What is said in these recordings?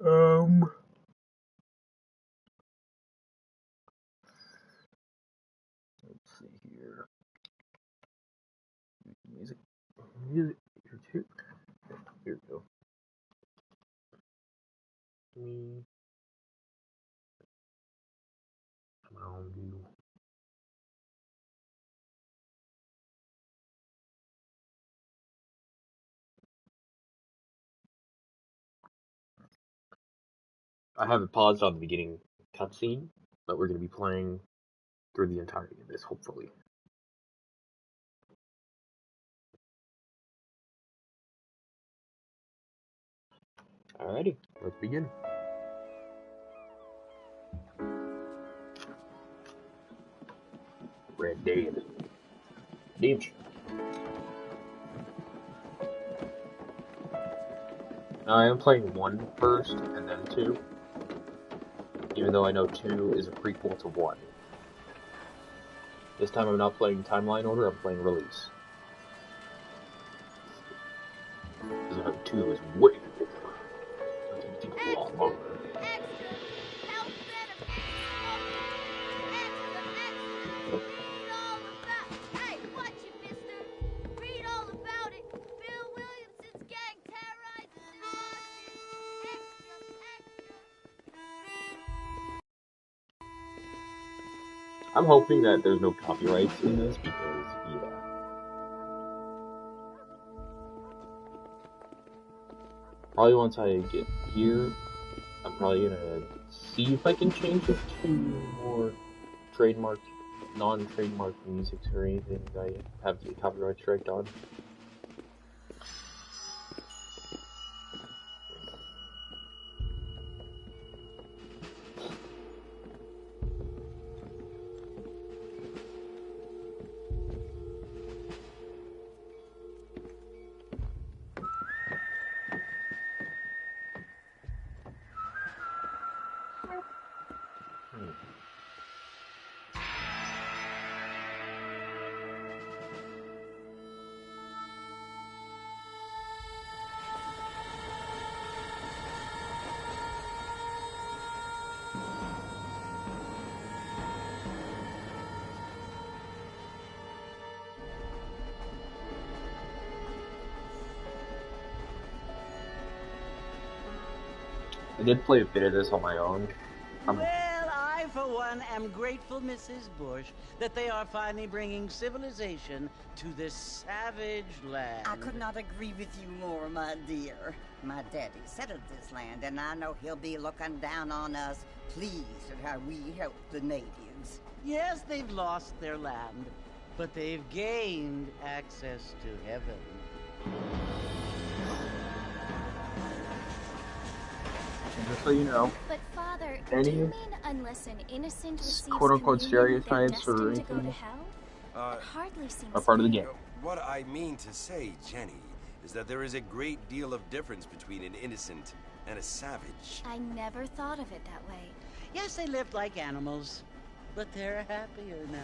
Um, let's see here. Music here too. Here we go. Come on, you. I have it paused on the beginning cutscene, but we're going to be playing through the entirety of this, hopefully. Alrighty, let's begin. Red Dead Redemption. Now I am playing 1 first, and then 2. Even though I know 2 is a prequel to 1. This time I'm not playing timeline order, I'm playing release. Because I know 2 is way bigger. It's going to take a lot longer. I'm hoping that there's no copyrights in this because, yeah. Probably once I get here, I'm probably gonna see if I can change it to more trademark, non-trademark music or anything I have the copyright strike on. I did play a bit of this on my own. Well, I, for one, am grateful, Mrs. Bush, that they are finally bringing civilization to this savage land. I could not agree with you more, my dear. My daddy settled this land, and I know he'll be looking down on us, pleased at how we help the natives. Yes, they've lost their land, but they've gained access to heaven. And just so you know, but Father, any do you mean unless an innocent receives quote-unquote communion, stereotypes they're or destined to go to anything hell? That hardly seems are part of the fair. game. What I mean to say, Jenny, is that there is a great deal of difference between an innocent and a savage. I never thought of it that way. Yes, they lived like animals, but they're happier now.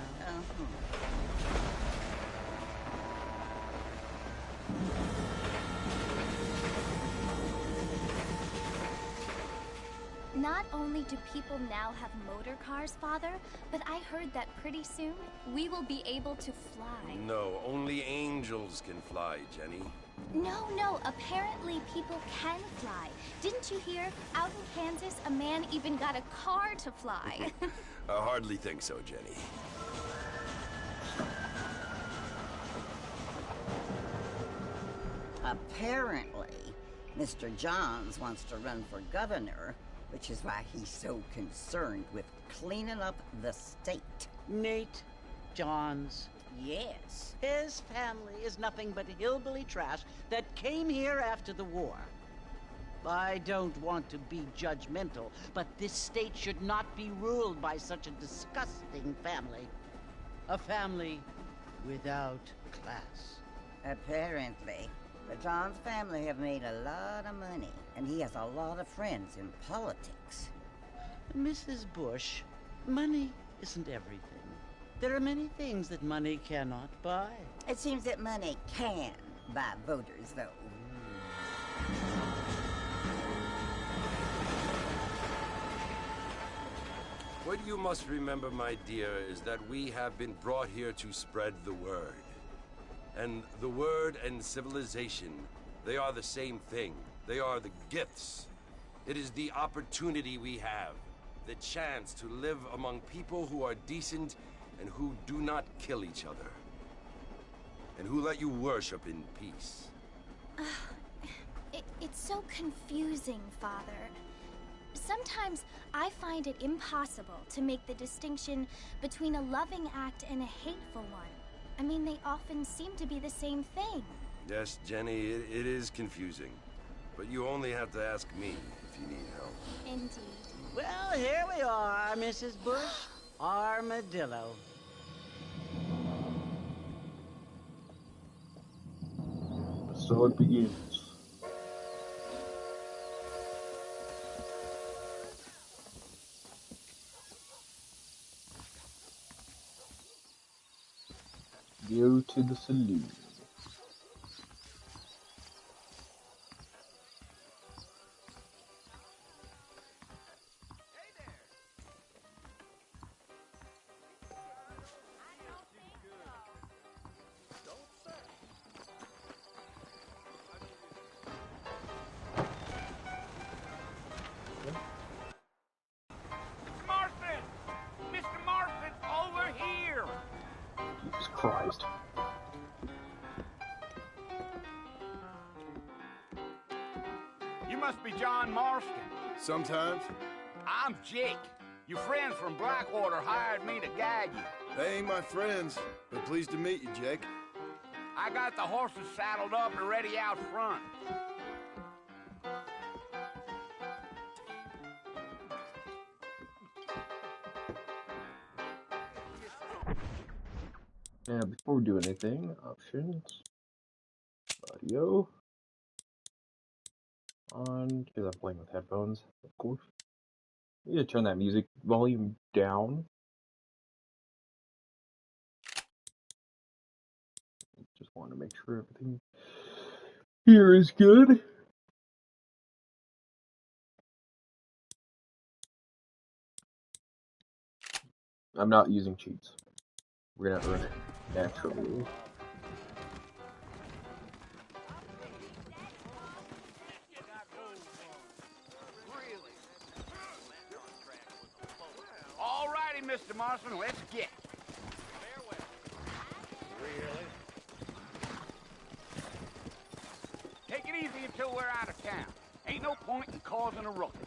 Not only do people now have motor cars, Father, but I heard that pretty soon we will be able to fly. No, only angels can fly, Jenny. No, apparently people can fly. Didn't you hear? Out in Kansas, a man even got a car to fly. I hardly think so, Jenny. Apparently, Mr. Johns wants to run for governor, which is why he's so concerned with cleaning up the state. Nate Johns. Yes. His family is nothing but hillbilly trash that came here after the war. I don't want to be judgmental, but this state should not be ruled by such a disgusting family. A family without class. Apparently. The Johns family have made a lot of money, and he has a lot of friends in politics. Mrs. Bush, money isn't everything. There are many things that money cannot buy. It seems that money can buy voters, though. What you must remember, my dear, is that we have been brought here to spread the word. And the word and civilization, they are the same thing. They are the gifts. It is the opportunity we have, the chance to live among people who are decent and who do not kill each other. And who let you worship in peace. It's so confusing, Father. Sometimes I find it impossible to make the distinction between a loving act and a hateful one. I mean, they often seem to be the same thing. Yes, Jenny, it is confusing. But you only have to ask me if you need help. Indeed. Well, here we are, Mrs. Bush. Armadillo. So it begins. Go to the saloon. Mr. Marston, over here! Jesus Christ. You must be John Marston. Sometimes. I'm Jake. Your friends from Blackwater hired me to guide you. They ain't my friends, but pleased to meet you, Jake. I got the horses saddled up and ready out front. Now, before we do anything, options, audio, on, because I'm playing with headphones, of course. You gotta turn that music volume down. Just want to make sure everything here is good. I'm not using cheats. We're gonna earn it naturally. Alrighty, Mr. Marston, let's get. Really? Take it easy until we're out of town. Ain't no point in causing a ruckus.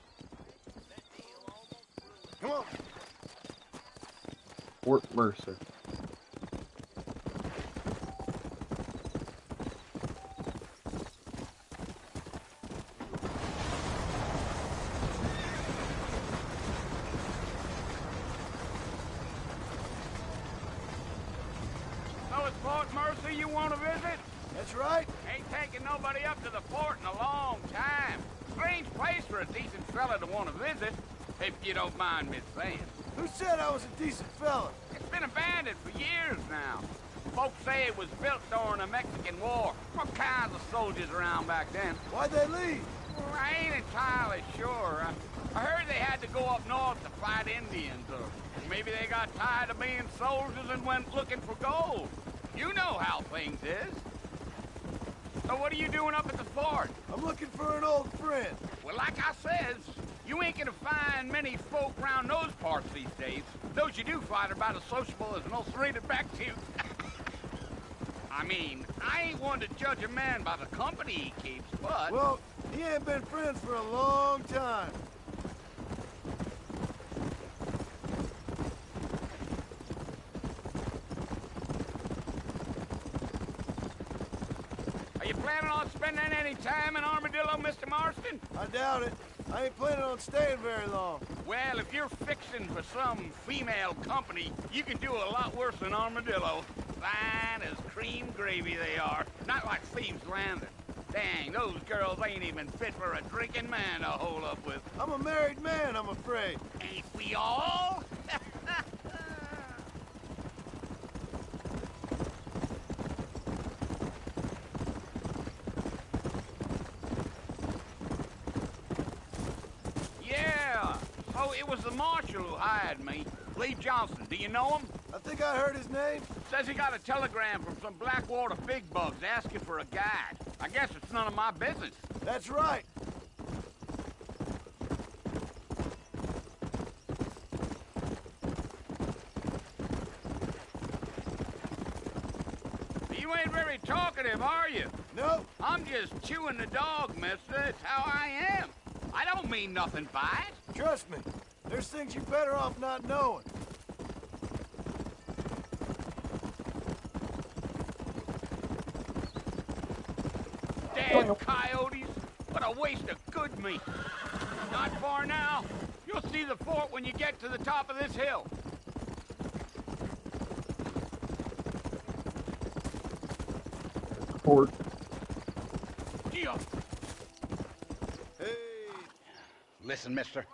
Come on. Fort Mercer. So it's Fort Mercer you want to visit? That's right. Ain't taking nobody up to the fort in a long time. Strange place for a decent fella to want to visit, if you don't mind me saying. Who said I was a decent fella? It's been abandoned for years now. Folks say it was built during the Mexican War. All kinds of soldiers around back then. Why'd they leave? Well, I ain't entirely sure. I heard they had to go up north to fight Indians, or maybe they got tired of being soldiers and went looking for gold. You know how things is. So what are you doing up at the fort? I'm looking for an old friend. Well, like I says, you ain't gonna find many folk round those parts these days. Those you do find are about as sociable as an ulcerated back tooth. I mean, I ain't one to judge a man by the company he keeps, but... Well, he ain't been friends for a long time. Are you planning on spending any time in Armadillo, Mr. Marston? I doubt it. I ain't planning on staying very long. Well, if you're fixing for some female company, you can do a lot worse than Armadillo. Fine as cream gravy they are. Not like Thieves' Landing. Dang, those girls ain't even fit for a drinking man to hole up with. I'm a married man, I'm afraid. Ain't we all? Yeah, so it was the marshal who hired me. Lee Johnson. Do you know him? I think I heard his name. Says he got a telegram from some Blackwater big bugs asking for a guide. I guess it's none of my business. That's right. You ain't very talkative, are you? Nope. I'm just chewing the dog, mister. It's how I am. I don't mean nothing by it. Trust me. There's things you're better off not knowing. Damn coyotes. What a waste of good meat. Not far now. You'll see the fort when you get to the top of this hill. Fort. Yeah. Hey. Listen, mister.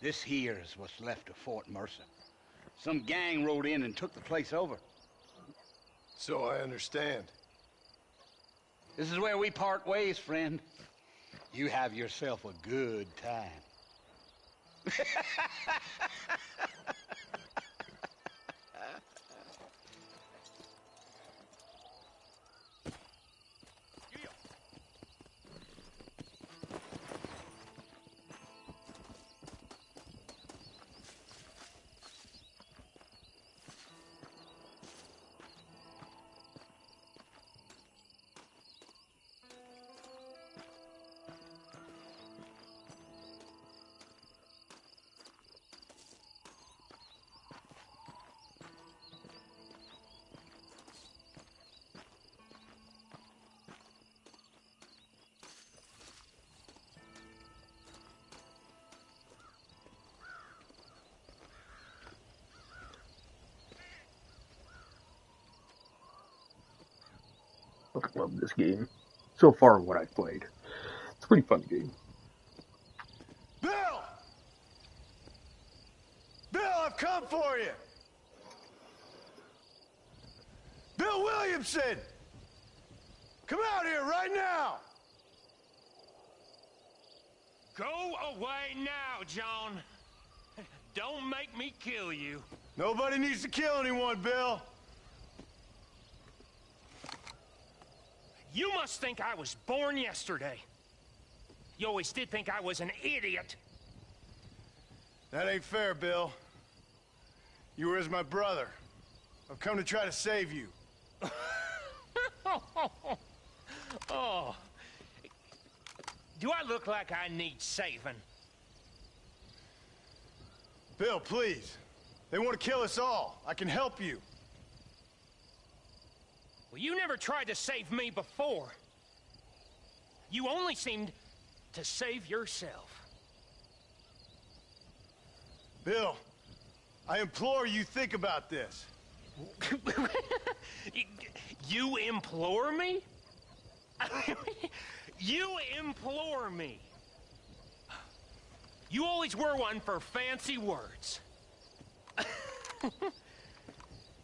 This here is what's left of Fort Mercer. Some gang rode in and took the place over. So I understand. This is where we part ways, friend. You have yourself a good time. I love this game. So far, what I've played. It's a pretty fun game. Bill! Bill, I've come for you! Bill Williamson! Come out here right now! Go away now, John. Don't make me kill you. Nobody needs to kill anyone, Bill. You must think I was born yesterday. You always did think I was an idiot. That ain't fair, Bill. You were as my brother. I've come to try to save you. Oh. Do I look like I need saving? Bill, please. They want to kill us all. I can help you. Well, you never tried to save me before. You only seemed to save yourself. Bill, I implore you think about this. You implore me? You implore me. You always were one for fancy words.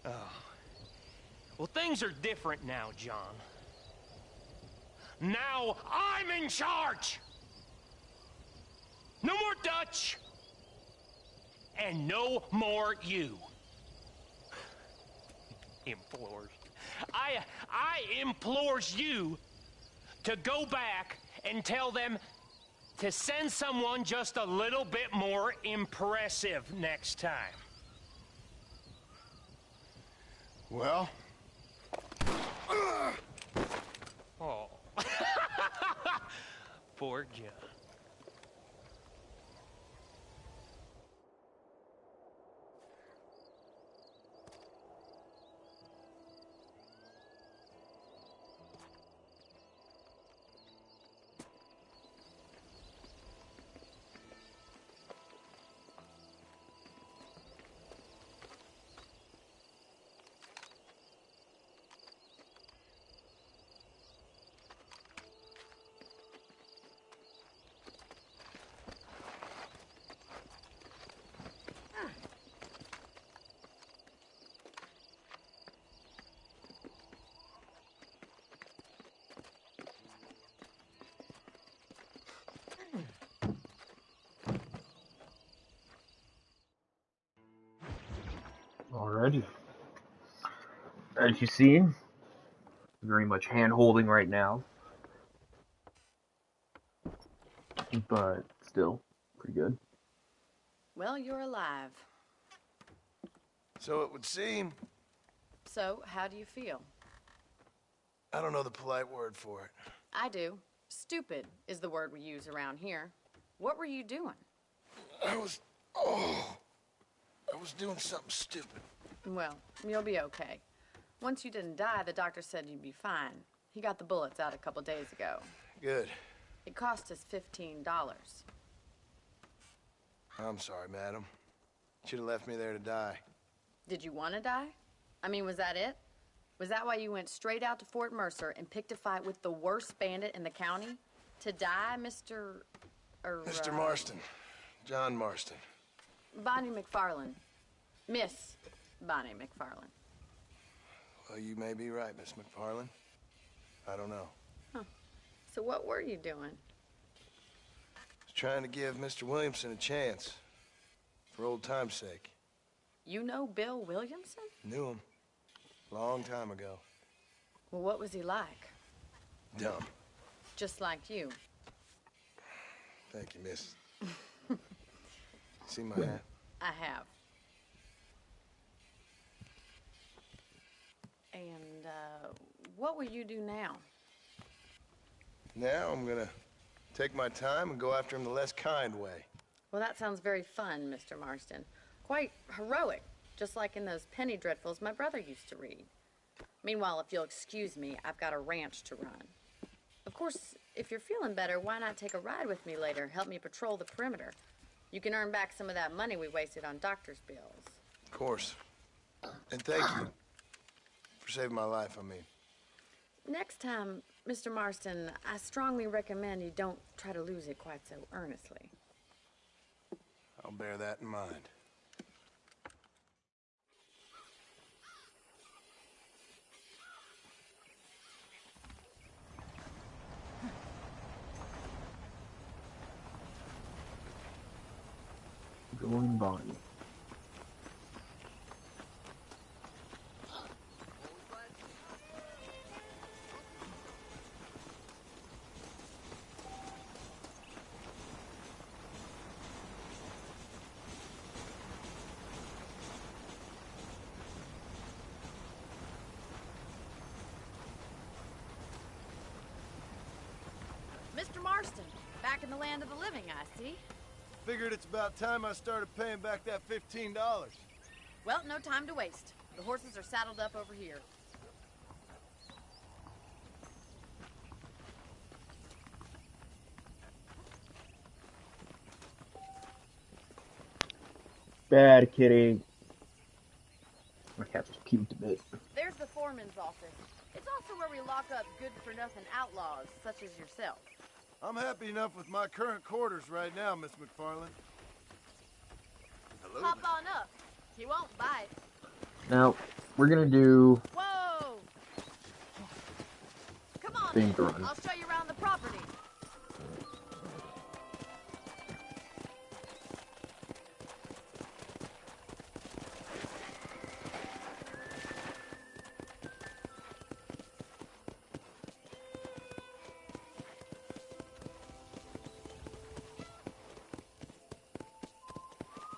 Oh. Well, things are different now, John. Now I'm in charge! No more Dutch! And no more you. Implores. I implores you to go back and tell them to send someone just a little bit more impressive next time. Well? Oh. Poor John. Alrighty. As you see, very much hand holding right now, but still pretty good. Well, you're alive. So it would seem. So, how do you feel? I don't know the polite word for it. I do. Stupid is the word we use around here. What were you doing? I was doing something stupid. Well, you'll be okay. Once you didn't die, the doctor said you'd be fine. He got the bullets out a couple days ago. Good. It cost us $15. I'm sorry, madam. Should have left me there to die. Did you want to die? I mean, was that it? Was that why you went straight out to Fort Mercer and picked a fight with the worst bandit in the county? To die, Mr. Mr. Marston. John Marston. Bonnie McFarland. Miss Bonnie McFarland. Well, you may be right, Miss McFarland. I don't know. Huh. So what were you doing? I was trying to give Mr. Williamson a chance. For old time's sake. You know Bill Williamson? Knew him. Long time ago. Well, what was he like? Dumb. Just like you. Thank you, miss. See my hat? I have. And, what will you do now? Now I'm gonna take my time and go after him the less kind way. Well, that sounds very fun, Mr. Marston. Quite heroic, just like in those penny dreadfuls my brother used to read. Meanwhile, if you'll excuse me, I've got a ranch to run. Of course, if you're feeling better, why not take a ride with me later? Help me patrol the perimeter. You can earn back some of that money we wasted on doctor's bills. Of course. And thank you. For saving my life, I mean. Next time, Mr. Marston, I strongly recommend you don't try to lose it quite so earnestly. I'll bear that in mind. Going Bonnie. Mr. Marston, back in the land of the living, I see. Figured it's about time I started paying back that $15. Well, no time to waste. The horses are saddled up over here. Bad kitty. My cat just puked a bit. There's the foreman's office. It's also where we lock up good-for-nothing outlaws, such as yourself. I'm happy enough with my current quarters right now, Miss McFarland. Hello. Hop on up. He won't bite. Now, we're gonna do Whoa! Come on, Thing then. to run. I'll show you around the property.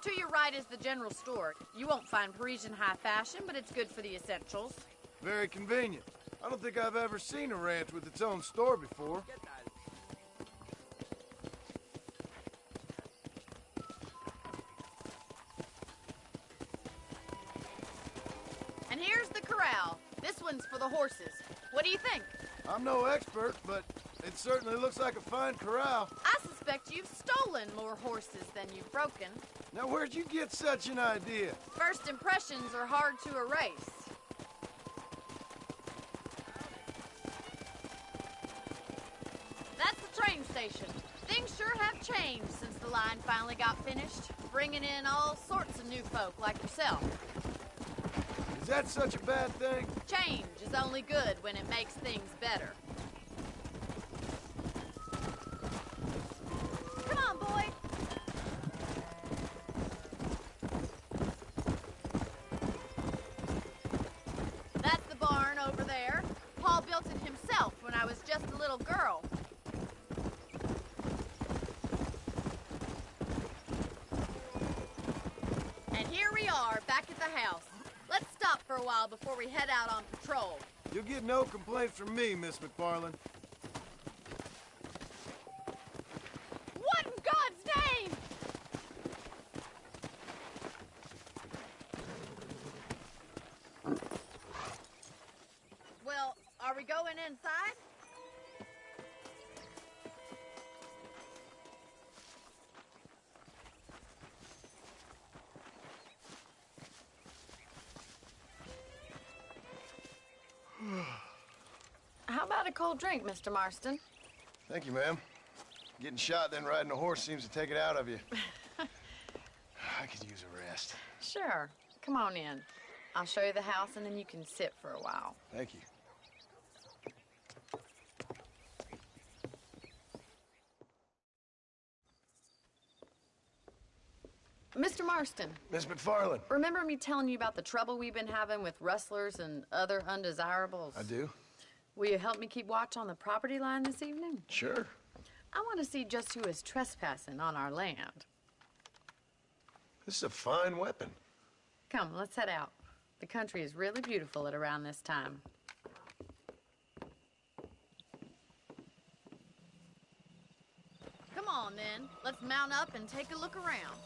To your right is the general store. You won't find Parisian high fashion, but it's good for the essentials. Very convenient. I don't think I've ever seen a ranch with its own store before. And here's the corral. This one's for the horses. What do you think? I'm no expert, but it certainly looks like a fine corral. I suspect you've stolen more horses than you've broken. Now, where'd you get such an idea? First impressions are hard to erase. That's the train station. Things sure have changed since the line finally got finished, bringing in all sorts of new folk like yourself. Is that such a bad thing? Change is only good when it makes things better. Come on, boy. the house. Let's stop for a while before we head out on patrol. You'll get no complaints from me, Miss McFarland. What in God's name? Well, are we going inside? How about a cold drink, Mr. Marston? Thank you, ma'am. Getting shot, then riding a horse seems to take it out of you. I could use a rest. Sure. Come on in. I'll show you the house, and then you can sit for a while. Thank you. Mr. Marston. Miss McFarland. Remember me telling you about the trouble we've been having with rustlers and other undesirables? I do. Will you help me keep watch on the property line this evening? Sure. I want to see just who is trespassing on our land. This is a fine weapon. Come, let's head out. The country is really beautiful at around this time. Come on, then. Let's mount up and take a look around.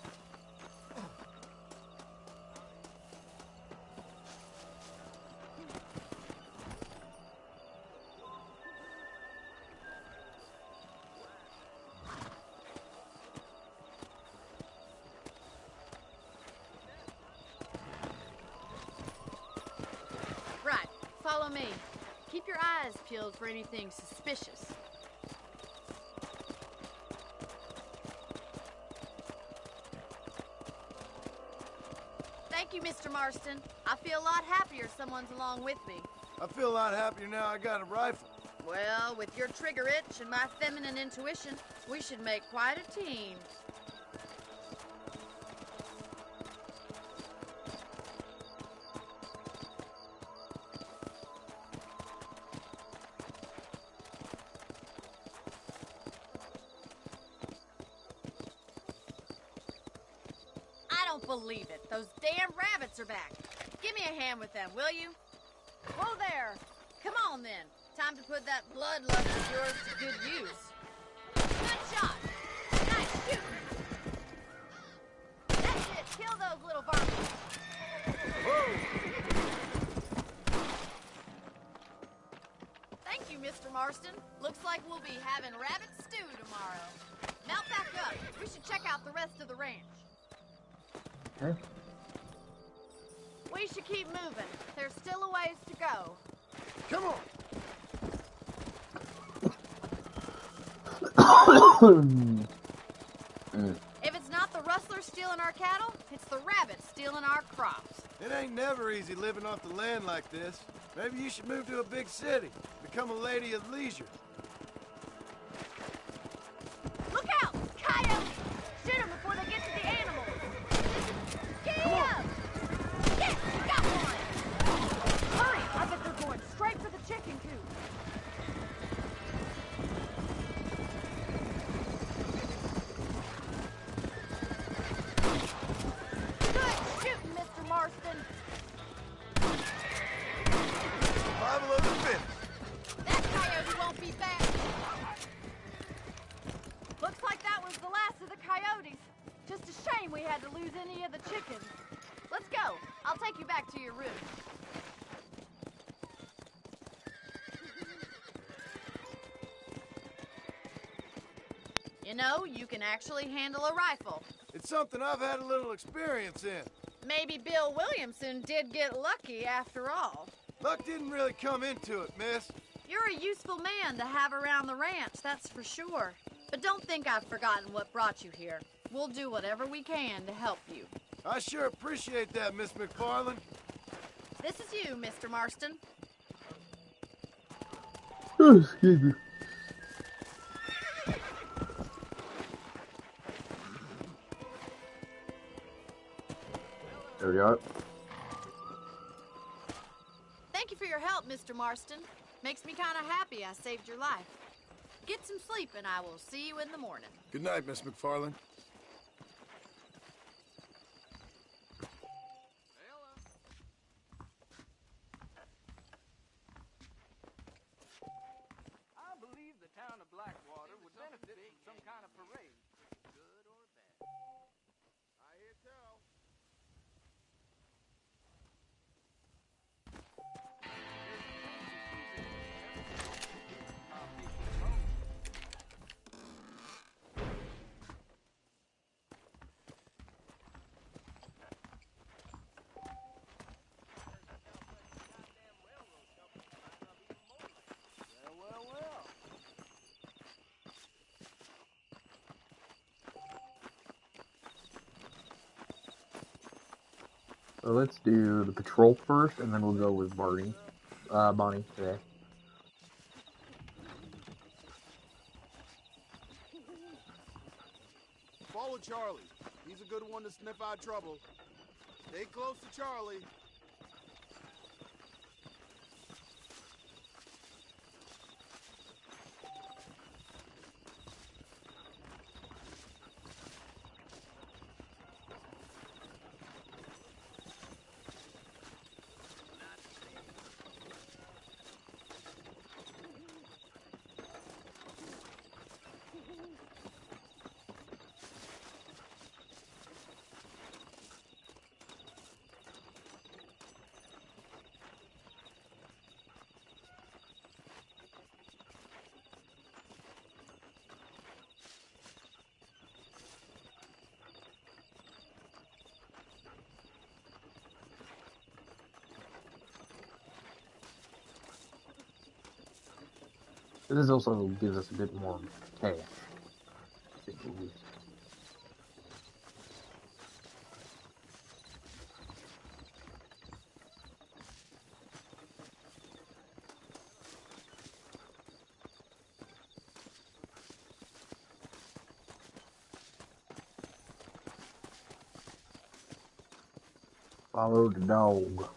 Right. Follow me. Keep your eyes peeled for anything suspicious. Thank you, Mr. Marston. I feel a lot happier someone's along with me. I feel a lot happier now I got a rifle. Well, with your trigger itch and my feminine intuition, we should make quite a team. I don't believe it. Those damn rabbits are back. Give me a hand with them, will you? Whoa there. Come on, then. Time to put that bloodlust of yours to good use. Good shot. Nice shooting. That's it. Kill those little varmints. Thank you, Mr. Marston. Looks like we'll be having rabbit stew tomorrow. Mount back up. We should check out the rest of the ranch. Huh? We should keep moving. There's still a ways to go. Come on. If it's not the rustlers stealing our cattle, it's the rabbits stealing our crops. It ain't never easy living off the land like this. Maybe you should move to a big city. Become a lady of leisure. Look out! Coyotes! Shoot them before they get to the animals. Get up! Yes, you got one! Hurry! I bet they're going straight for the chicken coop. Good shooting, Mr. Marston. Bible of the finished. That coyote won't be back. Looks like that was the last of the coyotes. Just a shame we had to lose any of the chickens. Let's go. I'll take you back to your room. You know, you can actually handle a rifle. It's something I've had a little experience in. Maybe Bill Williamson did get lucky after all. Luck didn't really come into it, miss. You're a useful man to have around the ranch, that's for sure. But don't think I've forgotten what brought you here. We'll do whatever we can to help you. I sure appreciate that, Miss McFarland. This is you, Mr. Marston. Excuse me. There we are. Thank you for your help, Mr. Marston. Makes me kind of happy I saved your life. Get some sleep and I will see you in the morning. Good night, Miss McFarland. So let's do the patrol first, and then we'll go with Bonnie today. Follow Charlie. He's a good one to sniff out trouble. Stay close to Charlie. This also gives us a bit more cash. Follow the dog.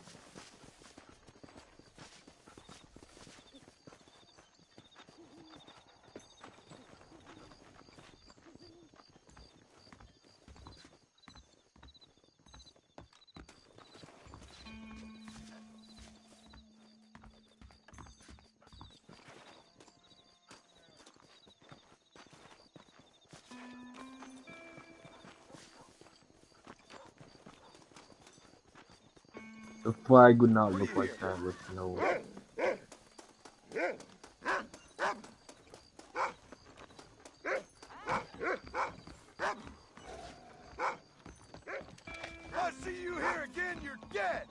The flag would not look like that with no... I see you here again, you're dead!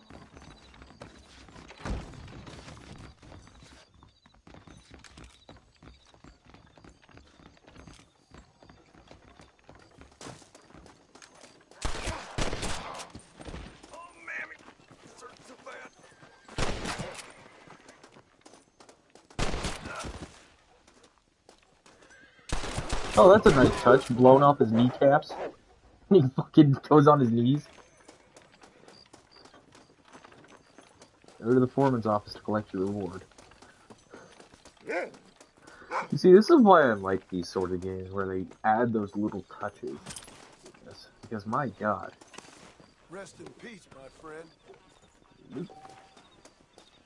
Oh, that's a nice touch. Blowing off his kneecaps. He fucking goes on his knees. Go to the foreman's office to collect your reward. You see, this is why I like these sort of games, where they add those little touches. Because my god. Rest in peace, my friend.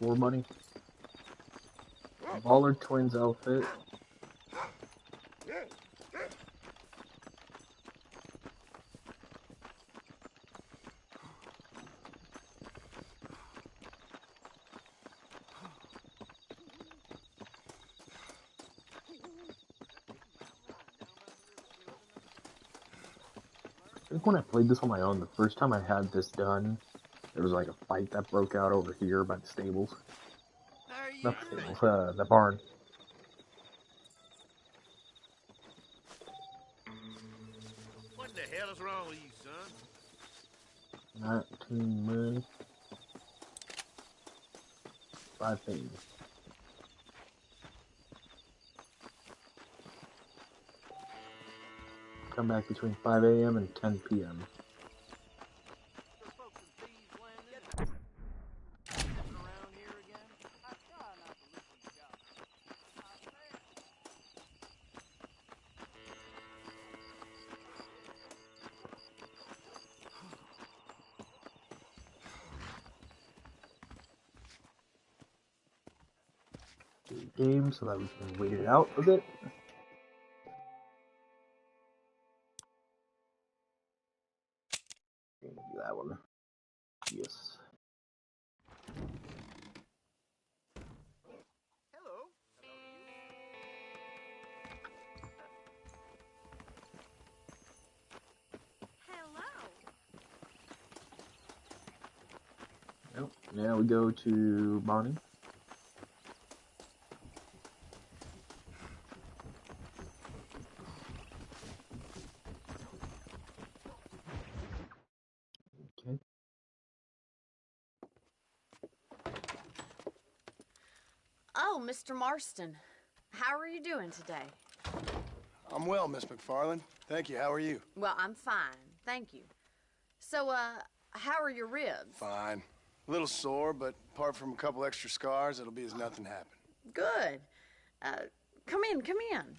More money. Baller Twins outfit. I think when I played this on my own, the first time I had this done, there was like a fight that broke out over here by the stables. Not the stables, the barn. What the hell is wrong with you, son? 19 money. 5 things. Come back between 5 a.m. and 10 p.m. Game so that we can wait it out a bit. Do that one. Yes. Hello. Nope. Now we go to Bonnie. Okay. Oh, Mr. Marston. How are you doing today? I'm well, Miss McFarland. Thank you. How are you? Well, I'm fine. Thank you. So, how are your ribs? Fine. A little sore, but apart from a couple extra scars, it'll be as nothing happened. Good. Come in, come in.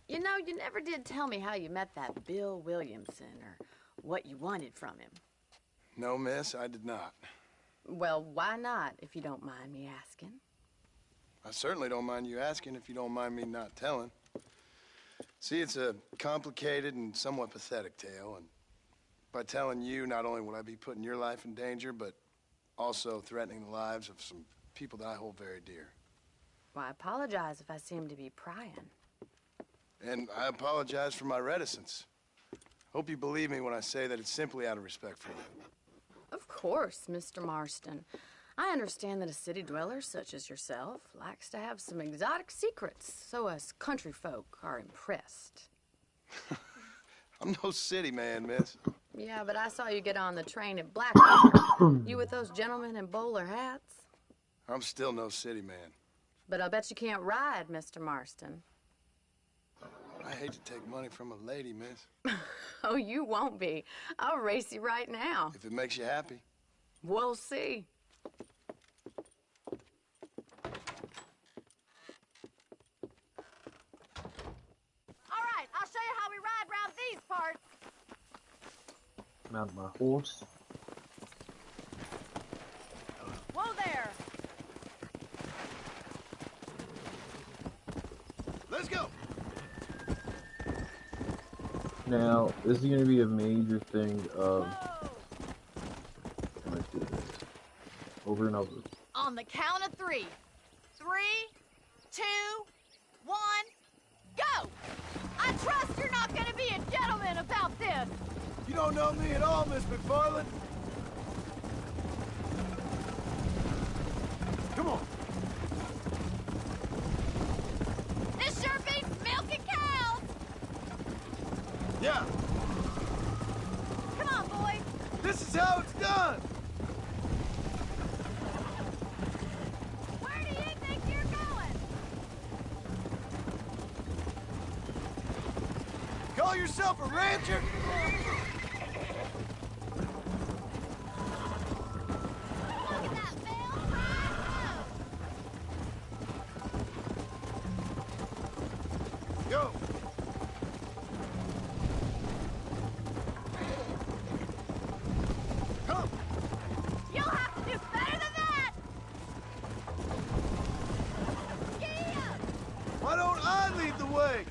You know, you never did tell me how you met that Bill Williamson or what you wanted from him. No, miss, I did not. Well, why not, if you don't mind me asking? I certainly don't mind you asking if you don't mind me not telling. See, it's a complicated and somewhat pathetic tale, and by telling you, not only will I be putting your life in danger, but also threatening the lives of some people that I hold very dear. Well, I apologize if I seem to be prying. And I apologize for my reticence. Hope you believe me when I say that it's simply out of respect for you. Of course, Mr. Marston. I understand that a city dweller such as yourself likes to have some exotic secrets, so us country folk are impressed. I'm no city man, miss. Yeah, but I saw you get on the train at Blackwell. You with those gentlemen in bowler hats? I'm still no city man. But I'll bet you can't ride, Mr. Marston. I hate to take money from a lady, miss. Oh, you won't be. I'll race you right now. If it makes you happy. We'll see. All right, I'll show you how we ride round these parts. Mount my horse. Whoa there. Let's go. Now, this is going to be a major thing of... Let's do this. Over and over. On the count of 3. 3, 2, 1, go! I trust you're not going to be a gentleman about this. You don't know me at all, Miss McFarland. Come on. This sure beats milking cows. Yeah. Come on, boys. This is how it's done. Where do you think you're going? Call yourself a rancher? Look at that, Bill. Go. Come. You'll have to do better than that. Giddy up. Why don't I lead the way?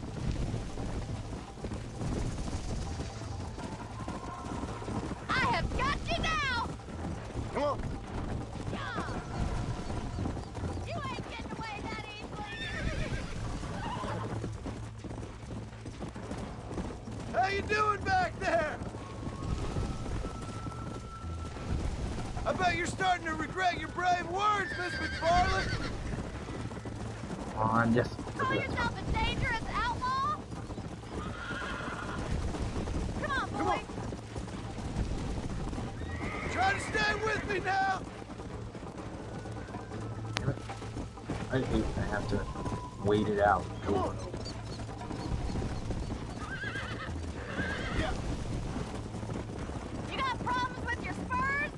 I have got you now. Come on. Yeah. You ain't getting away that easily. How you doing back there? I bet you're starting to regret your brave words, Miss McFarland. Come on, yes. Call yourself a dangerous outlaw? Come on, boy. Come on. Try to stay with me now. I hate I have to wait it out. Come on. Yeah. You got problems with your spurs?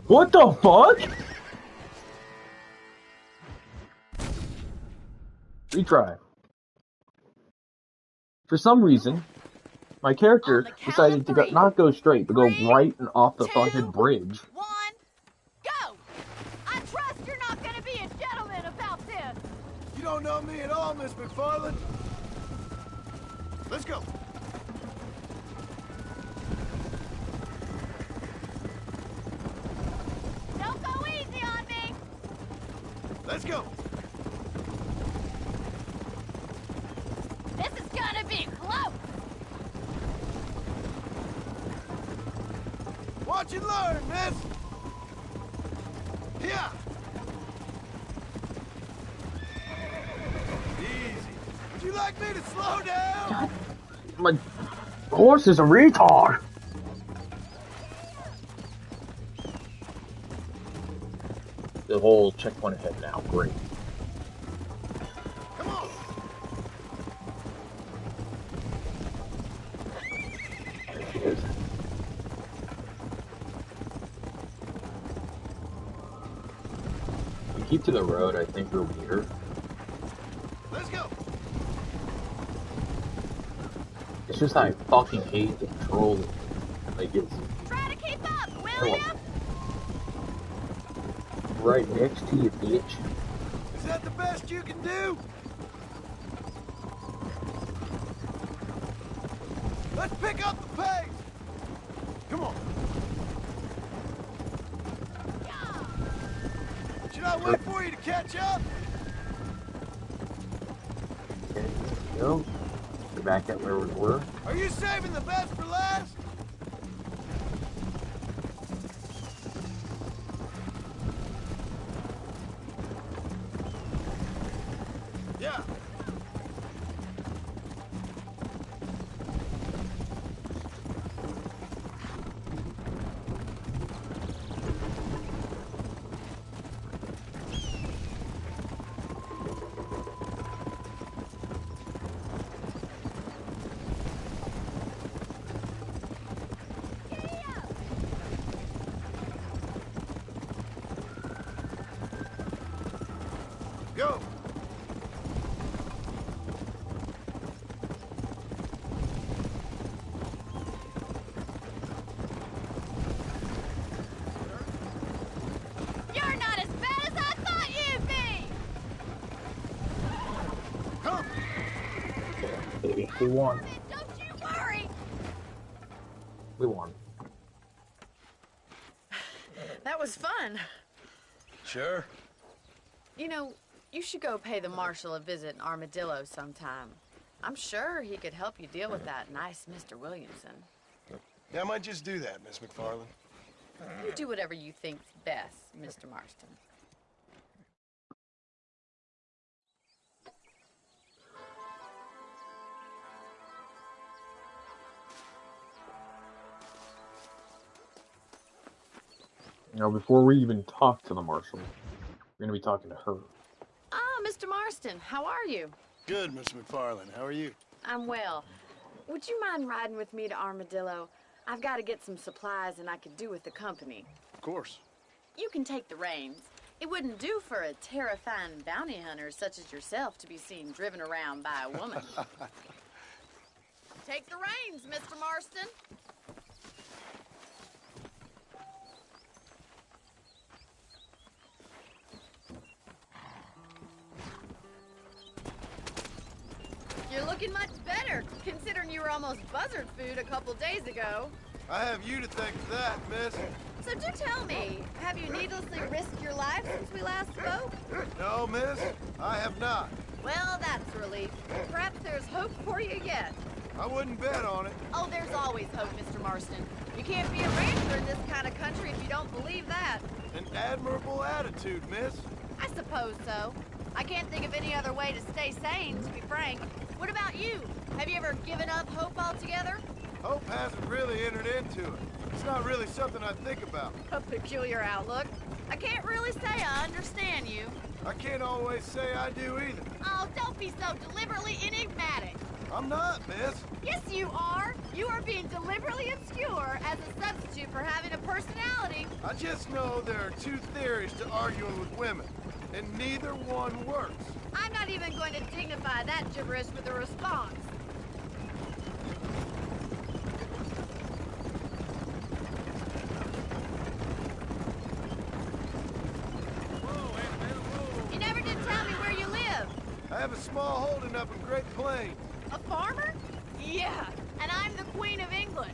What the fuck? Retry. For some reason, my character decided to not go straight, but go right and off the fronted bridge. 1, go! I trust you're not gonna be a gentleman about this. You don't know me at all, Miss McFarland. Let's go. Don't go easy on me. Let's go. This is gonna be close. Watch and learn, miss. Yeah. Easy. Would you like me to slow down? My horse is a retard. the whole checkpoint ahead now. Great. Come on! There she is. If we keep to the road, I think we'll beat her. Let's go! It's just I fucking hate the control. Like it's Try to keep up, will ya? right next to you, bitch. Is that the best you can do? Let's pick up the pace! Come on. Should I wait for you to catch up? Okay, let's go. We're back at where we were. Are you saving the best for last? Yeah. Go. You're not as bad as I thought you'd be! Come. Baby, we won. Don't you worry! We won. That was fun. Sure. You know, you should go pay the marshal a visit in Armadillo sometime. I'm sure he could help you deal with that nice Mr. Williamson. Yeah, I might just do that, Miss McFarland. You do whatever you think's best, Mr. Marston. Now, before we even talk to the marshal, we're gonna be talking to her. Ah, Mr. Marston, how are you? Good, Miss McFarland. How are you? I'm well. Would you mind riding with me to Armadillo? I've got to get some supplies and I could do with the company. Of course. You can take the reins. It wouldn't do for a terrifying bounty hunter such as yourself to be seen driven around by a woman. Take the reins, Mr. Marston. You're looking much better, considering you were almost buzzard food a couple days ago. I have you to thank for that, miss. So do tell me, have you needlessly risked your life since we last spoke? No, miss, I have not. Well, that's a relief. Perhaps there's hope for you yet. I wouldn't bet on it. Oh, there's always hope, Mr. Marston. You can't be a rancher in this kind of country if you don't believe that. An admirable attitude, miss. I suppose so. I can't think of any other way to stay sane, to be frank. What about you? Have you ever given up hope altogether? Hope hasn't really entered into it. It's not really something I think about. A peculiar outlook. I can't really say I understand you. I can't always say I do either. Oh, don't be so deliberately enigmatic. I'm not, miss. Yes, you are. You are being deliberately obscure as a substitute for having a personality. I just know there are two theories to arguing with women, and neither one works. I'm not even going to dignify that gibberish with a response. You never did tell me where you live. I have a small holding up in Great Plains. A farmer? Yeah, and I'm the Queen of England.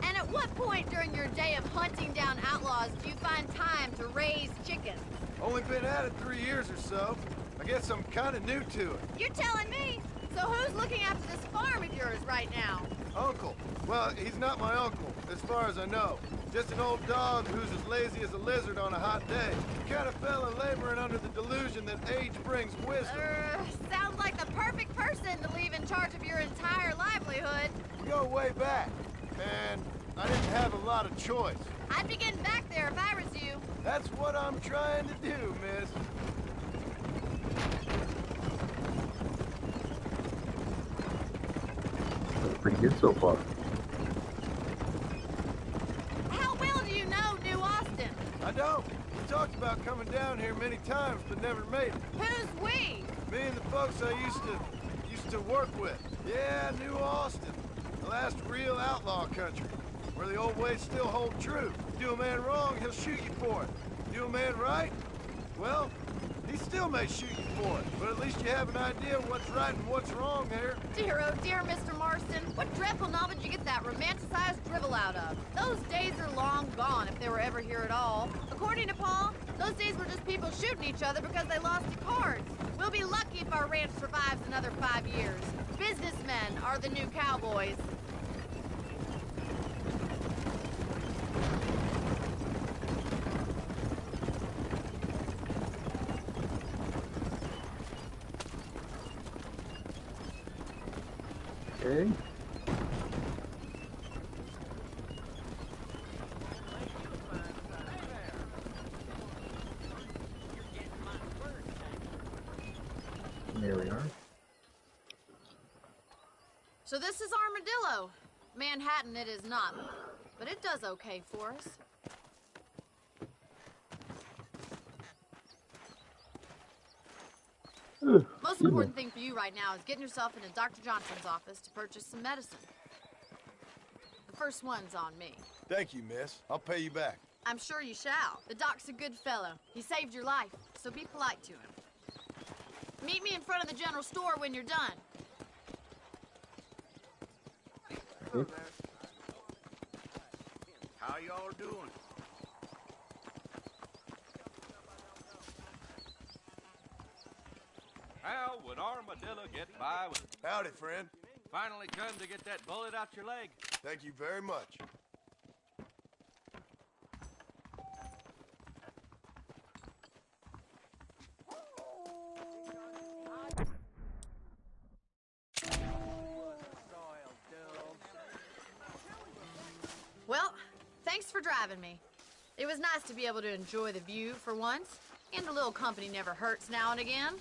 And at what point during your day of hunting down outlaws do you find time to raise chickens? Only been at it 3 years or so. I guess I'm kind of new to it. You're telling me? So who's looking after this farm of yours right now? Uncle. Well, he's not my uncle, as far as I know. Just an old dog who's as lazy as a lizard on a hot day. Kind of fella laboring under the delusion that age brings wisdom. Sounds like the perfect person to leave in charge of your entire livelihood. We go way back, and I didn't have a lot of choice. I'd be getting back there if I was you. That's what I'm trying to do, miss. That's pretty good so far. How well do you know New Austin? I don't. We talked about coming down here many times, but never made it. Who's we? Me and the folks I used to work with. Yeah, New Austin. The last real outlaw country, where the old ways still hold true. Do a man wrong, he'll shoot you for it. Do a man right, well, he still may shoot you for it. But at least you have an idea of what's right and what's wrong there. Dear, oh dear, Mr. Marston. What dreadful novel did you get that romanticized drivel out of? Those days are long gone, if they were ever here at all. According to Paul, those days were just people shooting each other because they lost at cards. We'll be lucky if our ranch survives another 5 years. Businessmen are the new cowboys. Okay. There we are. So this is Armadillo. Manhattan it is not, but it does okay for us. Most important thing for you right now is getting yourself into Dr. Johnson's office to purchase some medicine. The first one's on me. Thank you, miss. I'll pay you back. I'm sure you shall. The doc's a good fellow. He saved your life, so be polite to him. Meet me in front of the general store when you're done. How y'all doing? How would Armadillo get by with... Howdy, friend. Finally come to get that bullet out your leg. Thank you very much. Well, thanks for driving me. It was nice to be able to enjoy the view for once, and a little company never hurts now and again.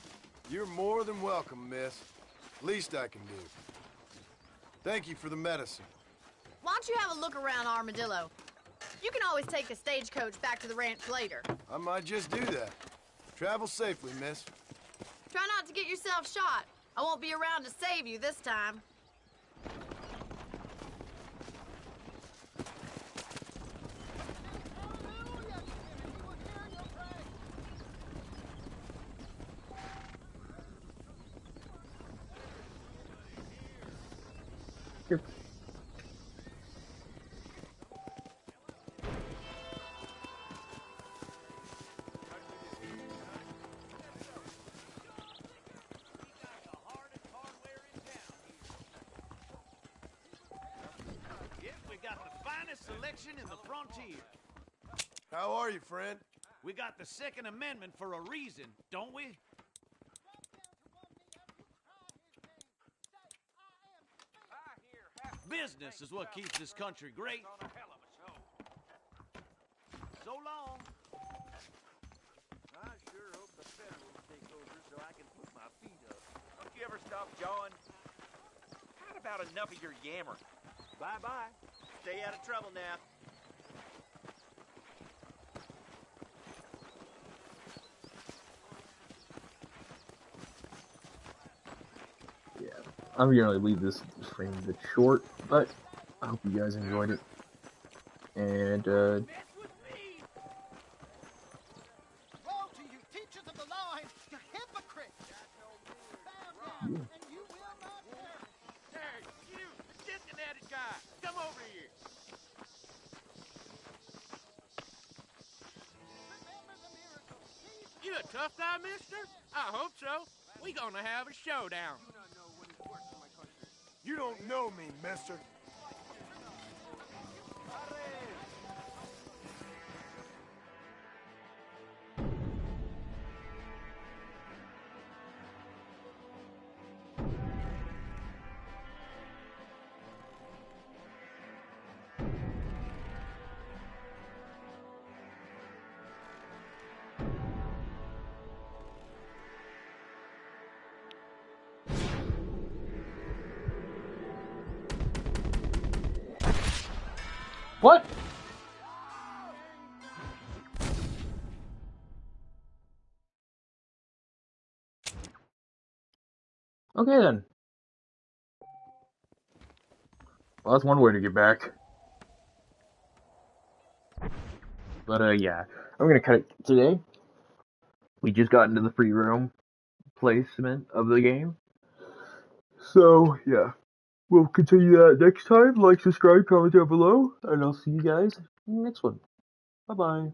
You're more than welcome, miss. Least I can do. Thank you for the medicine. Why don't you have a look around Armadillo? You can always take a stagecoach back to the ranch later. I might just do that. Travel safely, miss. Try not to get yourself shot. I won't be around to save you this time. Yep. We got the finest selection in the frontier. How are you, friend? We got the Second Amendment for a reason, don't we? Business is what keeps this country great. So long. I sure hope the federals take over so I can put my feet up. Don't you ever stop jawing? Had about enough of your yammer. Bye-bye. Stay out of trouble now. Yeah, I'm gonna leave this frame a bit short, but I hope you guys enjoyed it. And Mess with me! Woe to you, teachers of the law, you hypocrites! yeah. And you will not perish. Hey, you, the Cincinnati guy, come over here. Remember the miracle. You a tough guy, mister? I hope so. We gonna have a showdown. You don't know me, mister. What? Okay then. Well, that's one way to get back. But yeah, I'm gonna cut it today. We just got into the free roam placement of the game. So yeah, we'll continue that next time. Like, subscribe, comment down below, and I'll see you guys in the next one. Bye bye.